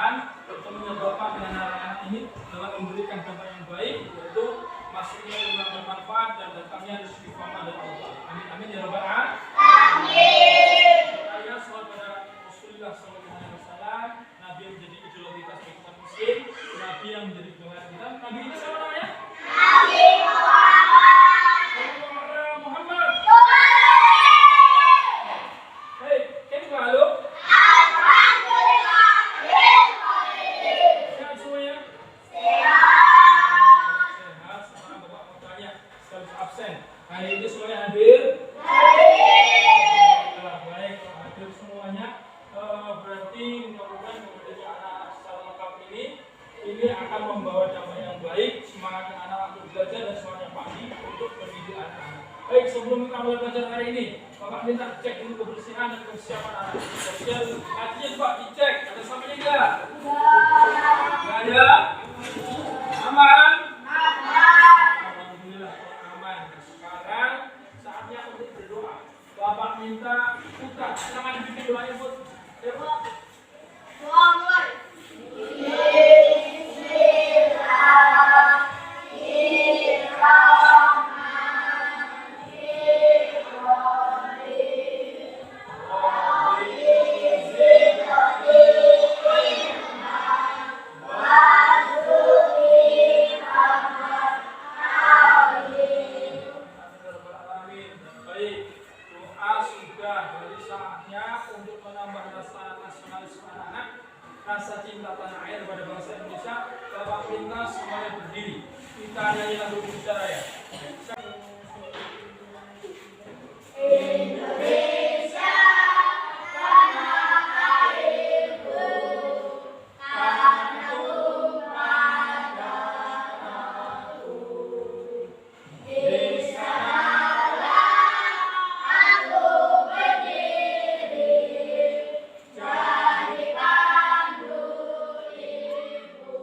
doakan pertemuan Bapak dengan anak-anak ini dalam memberikan dampak yang baik, yaitu masuknya yang bermanfaat dan datangnya rezeki dari Allah. Amin amin ya rabbal alamin. Amin. Saya salat pada Rasulullah SAW, Nabi yang menjadi ideologi kita umat muslim, Nabi yang menjadi doa kita. Nabi itu siapa namanya? Nabi Muhammad. Hei, kan halo? Alhamdulillah. Sehat semuanya? Sehat. Sekarang Bapak mau tanya, sekaligus absen. Hari ini semuanya hadir? Baik, hadir semuanya. Berarti mudah-mudahan memberikan anak-anak secara lengkap ini akan membawa dampak yang baik, semangat anak-anak untuk belajar dan semangat pagi untuk mendidik anak-anak. Baik, sebelum kita mulai belajar hari ini, Bapak minta cek dulu kebersihan dan kesiapan anak. Kemudian artinya Pak dicek, ada sampahnya enggak? Enggak ada? Aman? Alhamdulillah aman. Sekarang saatnya untuk berdoa. Bapak minta putar, jangan bikin doanya buat doa mulai. rasa cinta tanah air pada bangsa Indonesia. Bapak minta semuanya berdiri. Kita nyanyi lagu bicara ya. Indonesia, tanah airku, tanah tumpah darahku. Di sanalah aku berdiri, jadi pandu ibuku.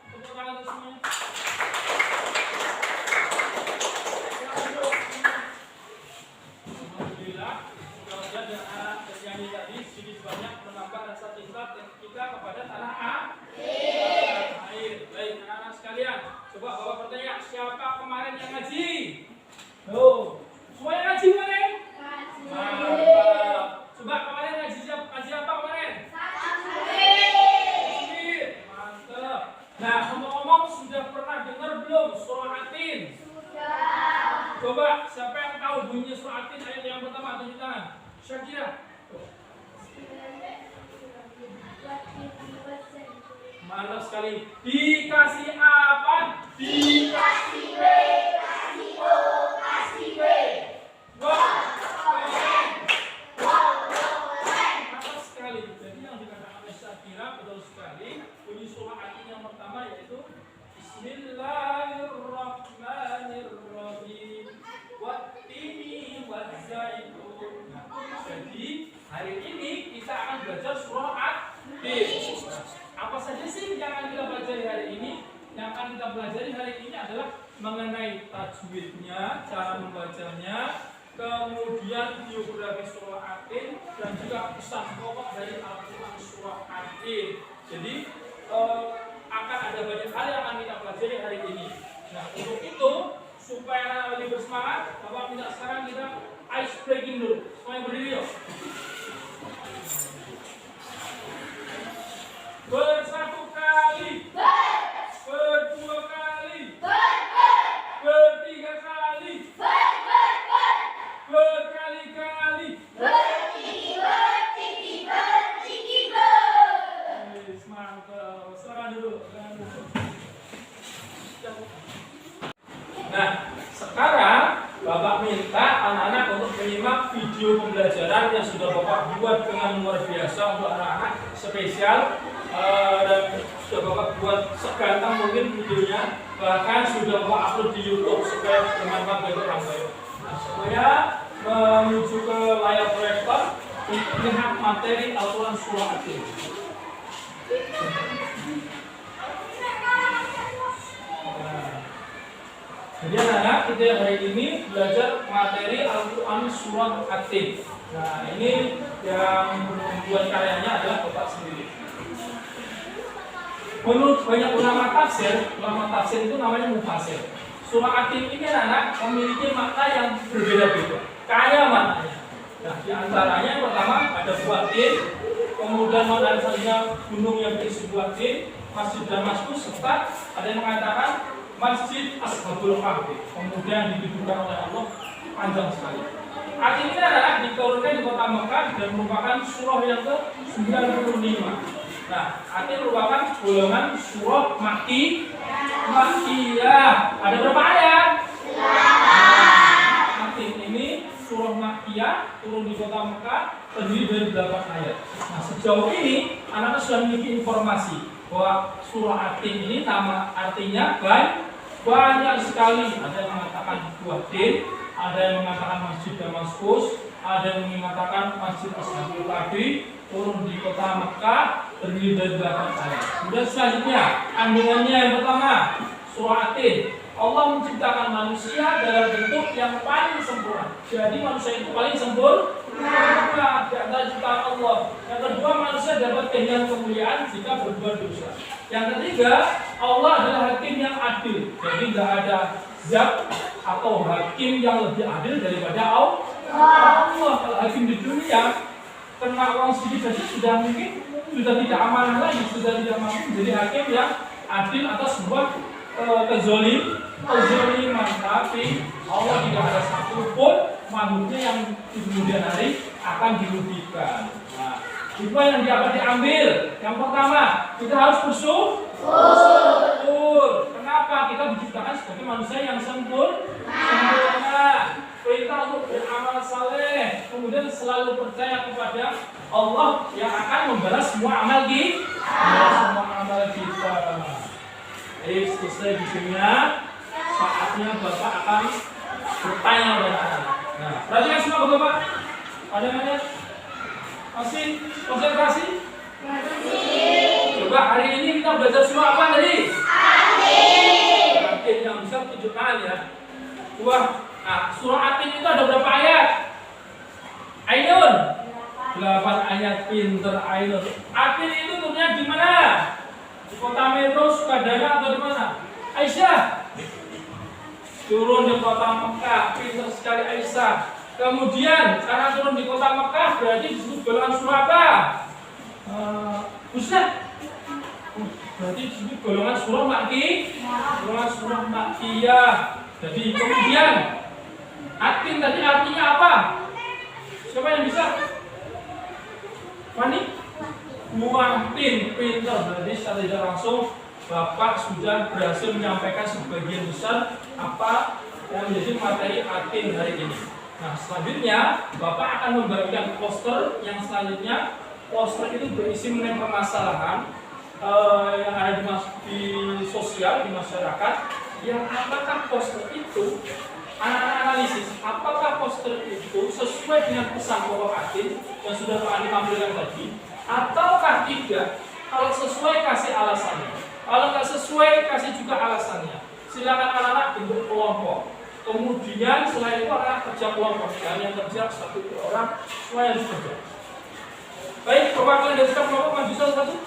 Tepuk tangan untuk semuanya. Alhamdulillah, mudah-mudahan dan anak penyanyi tadi sedikit banyak menambah rasa cinta kita kepada tanah air. Baik, anak-anak sekalian, coba Bapak bertanya, siapa kemarin yang ngaji? Oh, semuanya ngaji kemarin? Mantap. Coba kemarin ngaji apa kemarin? Tafsir. Mantap. Nah, ngomong-ngomong sudah pernah dengar belum surah Atin? Sudah. Coba siapa yang tahu bunyi surah Atin ayat yang pertama? Tunjuk tangan. Syakira. Mantap sekali. Dikasih apa? Kasih B, kasih O, kasih B. Wah, Keren. mantap sekali. Jadi yang dikatakan oleh Syakira betul sekali. Bunyi surah Atin yang pertama yaitu Bismillahirrahmanirrahim. Wattini wazzaitun. Nah, jadi hari ini kita akan belajar surah Atin. Apa saja sih yang akan kita pelajari hari ini? Yang akan kita pelajari hari ini adalah mengenai tajwidnya, cara membacanya, kemudian biografi surah Atin, dan juga pesan pokok dari Al-Quran surah Atin. Jadi akan ada banyak hal yang akan kita pelajari hari ini. Nah, untuk itu supaya lebih bersemangat, Bapak minta sekarang kita ice breaking dulu. Semuanya berdiri yuk. Bersatu kali, berdua kali, bertiga kali, berkali-kali. Mantap. Silakan dulu. Nah, sekarang Bapak minta anak-anak untuk menyimak video pembelajaran yang sudah Bapak buat dengan luar biasa untuk anak-anak spesial. Dan sudah Bapak buat seganteng mungkin videonya, bahkan sudah Bapak upload di YouTube supaya bermanfaat bagi orang lain. Nah, supaya menuju ke layar proyektor untuk melihat materi Al-Quran surah Atin. Jadi anak-anak kita hari ini belajar materi Al-Quran Surah At-Tin. Nah ini yang membuat karyanya adalah Bapak sendiri. Menurut banyak ulama tafsir itu namanya mufassir. Surah At-Tin ini anak-anak memiliki makna yang berbeda-beda, kaya maknanya. Nah di antaranya yang pertama ada buah tin, kemudian makna selanjutnya gunung yang berisi buah tin, Masjid Damaskus, serta ada yang mengatakan Masjid Ashabul Kahfi, kemudian didudukkan oleh Allah, panjang sekali. Ayat ini adalah diturunkan di kota Mekah dan merupakan surah yang ke-95. Nah, ayat ini merupakan golongan surah Makkiyah. Ada berapa ayat? Ayat ini surah Makkiyah, turun di kota Mekah, terdiri dari 8 ayat. Nah, sejauh ini anak-anak sudah memiliki informasi bahwa surah At-Tin ini nama artinya banyak sekali. Ada yang mengatakan buah tin, ada yang mengatakan Masjid Damaskus, ada yang mengatakan Masjid Ashabul Kahfi, turun di kota Mekah, terdiri dari 8 ayat. Kemudian selanjutnya kandungannya yang pertama surah At-Tin. Allah menciptakan manusia dalam bentuk yang paling sempurna. Jadi manusia itu paling sempurna di antara ciptaan Allah. Yang kedua, manusia dapat kehilangan kemuliaan jika berbuat dosa. Yang ketiga, Allah adalah hakim yang adil. Jadi tidak ada zat atau hakim yang lebih adil daripada Allah. Kalau hakim di dunia kena uang sedikit saja sudah mungkin sudah tidak amanah lagi, sudah tidak mampu menjadi hakim yang adil atas sebuah kezaliman, tapi Allah tidak ada satupun makhluknya yang di kemudian hari akan dirugikan. Nah, itu yang dapat diambil. Yang pertama, kita harus bersyukur. Kenapa? Kita diciptakan sebagai manusia yang sempurna. Perintah untuk beramal saleh, kemudian selalu percaya kepada Allah yang akan membalas semua amal kita. Selesai bikinnya, saatnya Bapak akan bertanya kepada anak. Nah, perhatikan semua Bapak. Ada nanya? Masih konsentrasi? Coba hari ini kita belajar semua apa tadi? At-Tin yang bisa tunjukkan ya. Nah, surah At-Tin itu ada berapa ayat? Ainun 8 ayat, pinter Ainun. At-Tin itu turunnya di mana? Di kota Metro, Sukadana atau di mana? Aisyah turun di kota Mekah, pintar sekali Aisyah. Kemudian karena turun di kota Mekah berarti disebut golongan surah apa? Ustaz, berarti disebut golongan surah Makkiyah. Jadi kemudian At-Tin tadi artinya apa? Siapa yang bisa? Fani? Buah tin, pintar. Berarti secara tidak langsung Bapak sudah berhasil menyampaikan sebagian besar apa yang menjadi materi At-Tin hari ini. Nah, selanjutnya Bapak akan membagikan poster yang selanjutnya. Poster itu berisi mengenai permasalahan yang ada di sosial, di masyarakat. Yang apakah poster itu, anak-anak analisis, apakah poster itu sesuai dengan pesan pokok At-Tin yang sudah Pak Andi tampilkan tadi, ataukah tidak? Kalau sesuai kasih alasannya, kalau nggak sesuai kasih juga alasannya. Silakan anak-anak bentuk kelompok. Kemudian setelah itu anak kerja kelompok, dan yang kerja satu orang, semua yang bekerja. Baik, perwakilan dari setiap kelompok maju satu.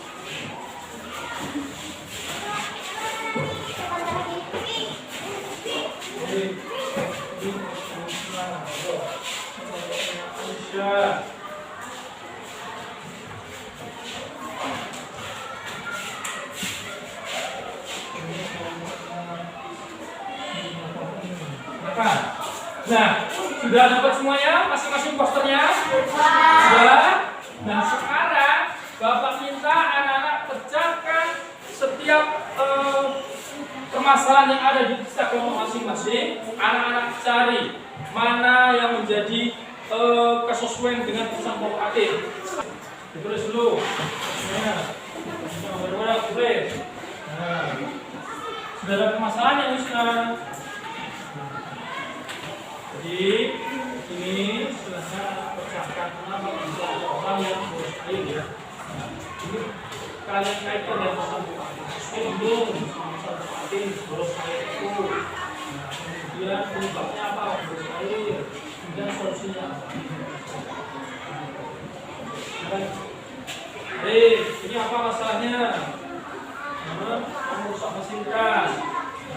Nah, sudah dapat semuanya masing-masing posternya? Sudah. Nah, sekarang Bapak minta anak-anak kerjakan setiap permasalahan yang ada di setiap kelompok masing-masing. Anak-anak cari mana yang menjadi kesesuaian dengan pesan pokok At-Tin. Ditulis dulu. Nah, tulis. Nah, sudah ada permasalahan yang Ustaz. Jadi ini silahkan pecahkan kenapa bisa ada orang yang bosan ya. Nah, ini kalian kaitkan dengan pesan pokok At-Tin. Belum pesan pokok At-Tin, boros saya itu. Nah, kemudian penyebabnya apa, boros air, kemudian solusinya apa. Ini apa masalahnya? Merusak fasilitas.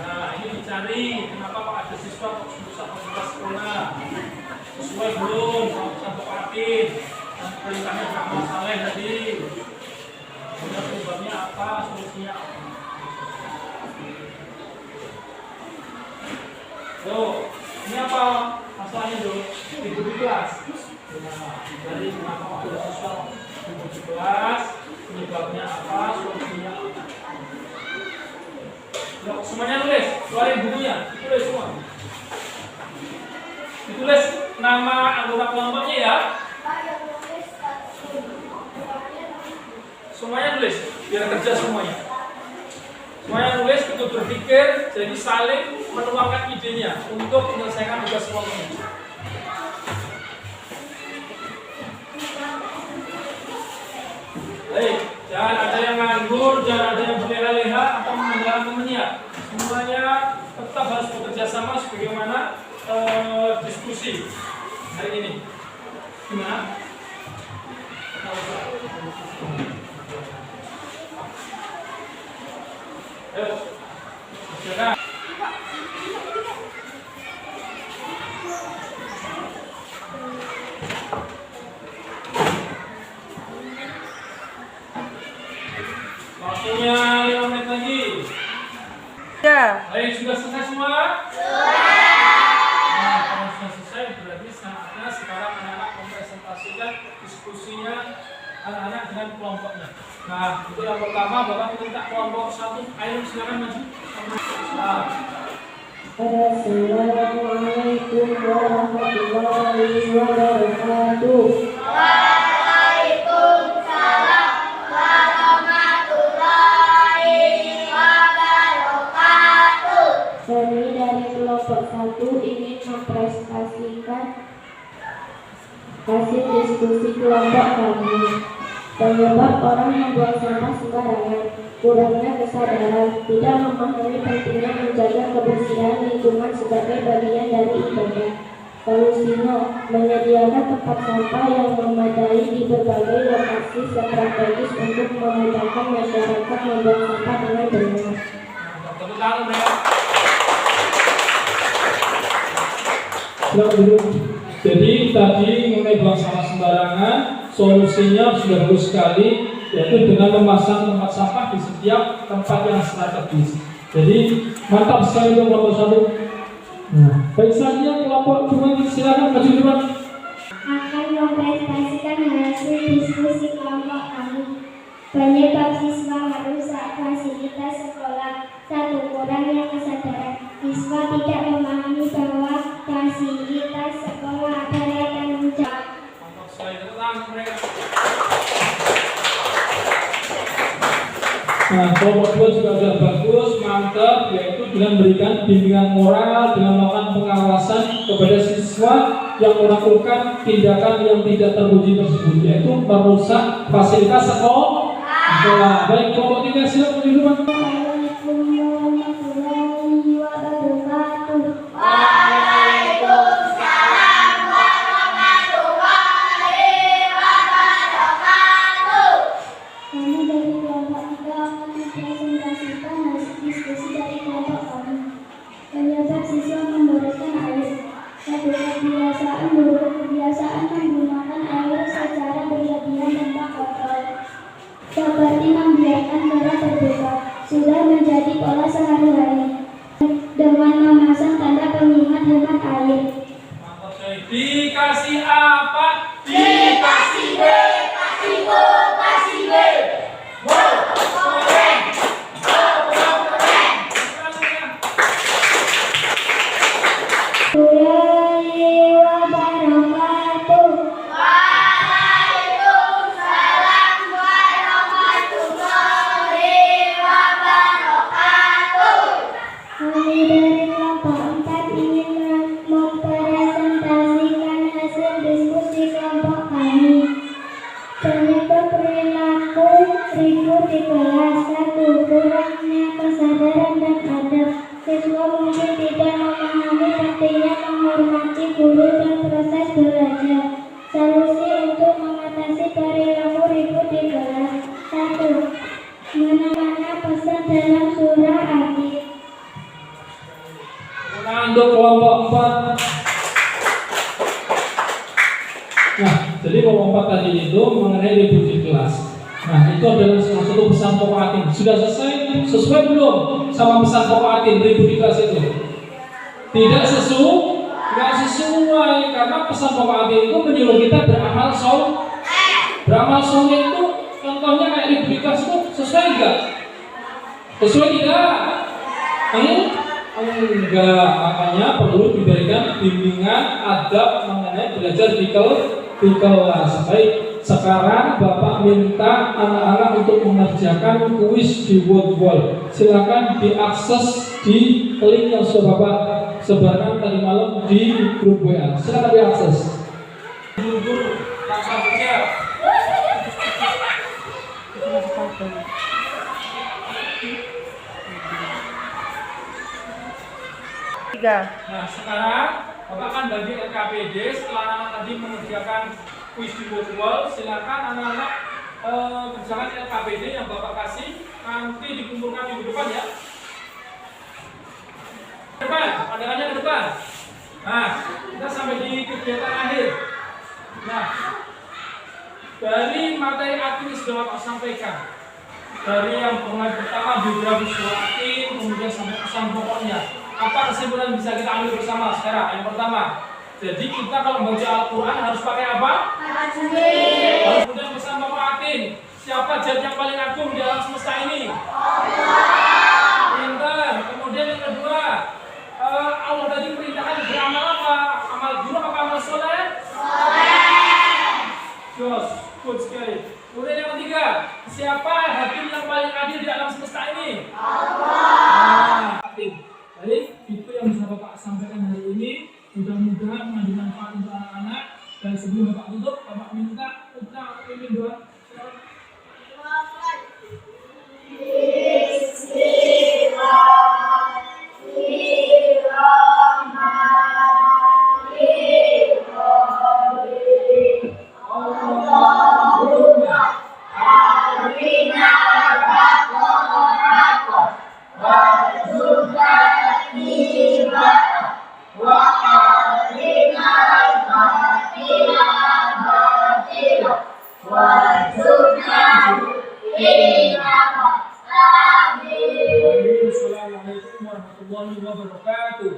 Nah, ini dicari kenapa Pak ada siswa kok merusak fasilitas sekolah. Sesuai belum sama Pak Atin? Dan perintahnya Pak masalah tadi. Kemudian penyebabnya apa, solusinya apa. Ini apa masalahnya dong? Ribut di kelas. Dari kenapa Pak ada siswa ribut di kelas, penyebabnya apa, solusinya apa. Yuk, semuanya tulis, keluarin bukunya, ditulis semua. Ditulis nama anggota kelompoknya ya. Semuanya tulis, biar kerja semuanya. Semuanya tulis, untuk berpikir, jadi saling menuangkan idenya untuk menyelesaikan tugas kelompoknya. Baik, jangan ada yang nganggur, jangan ada yang berleha-leha atau meninggalkan temannya. Semuanya tetap harus bekerja sama sebagaimana diskusi hari ini. Gimana? Ayo, silakan. Waktunya 5 menit lagi. Ya. Baik, sudah selesai semua? Nah, kalau sudah selesai berarti saatnya sekarang anak-anak mempresentasikan diskusinya anak-anak dengan kelompoknya. Nah, untuk yang pertama, Bapak minta kelompok 1. Ayo silakan maju. Nah. Assalamualaikum warahmatullahi wabarakatuh. Waalaikumsalam warahmatullahi wabarakatuh. Kami dari kelompok 1 ingin mempresentasikan hasil diskusi kelompok kami. Penyebab orang membuang sampah sembarangan, kurangnya kesadaran, tidak memahami pentingnya menjaga kebersihan lingkungan sebagai bagian dari ibadah. Solusinya, menyediakan tempat sampah yang memadai di berbagai lokasi strategis untuk memudahkan masyarakat membuang sampah dengan benar. Tepuk tangan mereka. Jadi tadi mengenai buang sampah sembarangan, solusinya sudah bagus sekali, yaitu dengan memasang tempat sampah di setiap tempat yang strategis. Jadi mantap sekali untuk kelompok 1. Nah, baik selanjutnya kelompok 2, silakan maju depan. Akan mempresentasikan hasil diskusi kelompok kami. Penyebab siswa merusak fasilitas sekolah. 1. Kurangnya kesadaran. Siswa tidak memahami bahwa fasilitas sekolah adalah tanggung jawab. Mantap sekali, tepuk tangan mereka. Nah, kelompok 2 juga sudah bagus, mantap, yaitu dengan memberikan bimbingan moral, dengan melakukan pengawasan kepada siswa yang melakukan tindakan yang tidak terpuji tersebut, yaitu merusak fasilitas sekolah. Baik, kelompok 3 silakan maju depan. Waalaikumsalam warahmatullahi wabarakatuh. Kami dari kelompok 3 akan mempresentasikan hasil diskusi dari kelompok kami. Penyebab siswa memboroskan air. 1. Kebiasaan buruk. Kebiasaan menggunakan air secara berlebihan tanpa kontrol, seperti membiarkan keran terbuka, sudah menjadi pola sehari-hari dengan memasang tanda pengingat hemat air. Mantap sekali. Dikasih apa? Dikasih B, kasih O, kasih B. Wow, keren. Wow, keren. Warahmatullahi wabarakatuh. Waalaikumsalam warahmatullahi wabarakatuh. Kami dari kelompok 4 ingin mempresentasikan hasil diskusi kelompok kami. Penyebab proses belajar. Solusi untuk mengatasi perilaku ribut di kelas. 1. Menekankan pesan dalam surah Al-Fatihah. Nah, untuk kelompok 4. Nah, jadi kelompok 4 tadi itu mengenai ribut di kelas. Nah, itu adalah salah satu pesan pokok Atin. Sudah sesuai belum sama pesan pokok Atin ribut di kelas itu? Tidak sesuai karena pesan pokok Atin itu menyuruh kita beramal soleh. Beramal soleh itu contohnya kayak ribut di kelas itu sesuai enggak? Sesuai tidak? Enggak, makanya perlu diberikan bimbingan adab mengenai belajar di kelas. Baik, sekarang Bapak minta anak-anak untuk mengerjakan kuis di Word Wall. Silakan diakses di link yang sudah Bapak sebarkan tadi malam di grup WA. Silakan diakses. Guru, langsung saja. Nah, sekarang Bapak akan bagi LKPD. Setelah anak-anak tadi mengerjakan kuis di Word Wall, silakan anak-anak kerjakan LKPD yang Bapak kasih. Nanti dikumpulkan minggu depan ya. Depan, pandangannya ke depan. Nah, kita sampai di kegiatan akhir. Nah, dari materi Atin sudah Bapak sampaikan. Dari yang pertama biografi surah Atin, kemudian sampai pesan pokoknya. Apa kesimpulan bisa kita ambil bersama sekarang? Yang pertama, jadi kita kalau membaca Al-Quran harus pakai apa? Harus. Kemudian pesan pokok Atin, siapa zat yang paling agung di alam semesta ini? Pintar. Kemudian yang kedua, Allah tadi perintahkan beramal apa? Amal buruk apa amal soleh? Jos, good sekali. Kemudian yang ketiga, siapa hakim yang paling adil di alam semesta ini? Allah. Baik, itu yang bisa Bapak sampaikan hari ini. Mudah-mudahan menjadi manfaat untuk anak-anak. Dan sebelum Bapak tutup, Bapak minta kita pimpin doa. Assalamualaikum warahmatullahi wabarakatuh.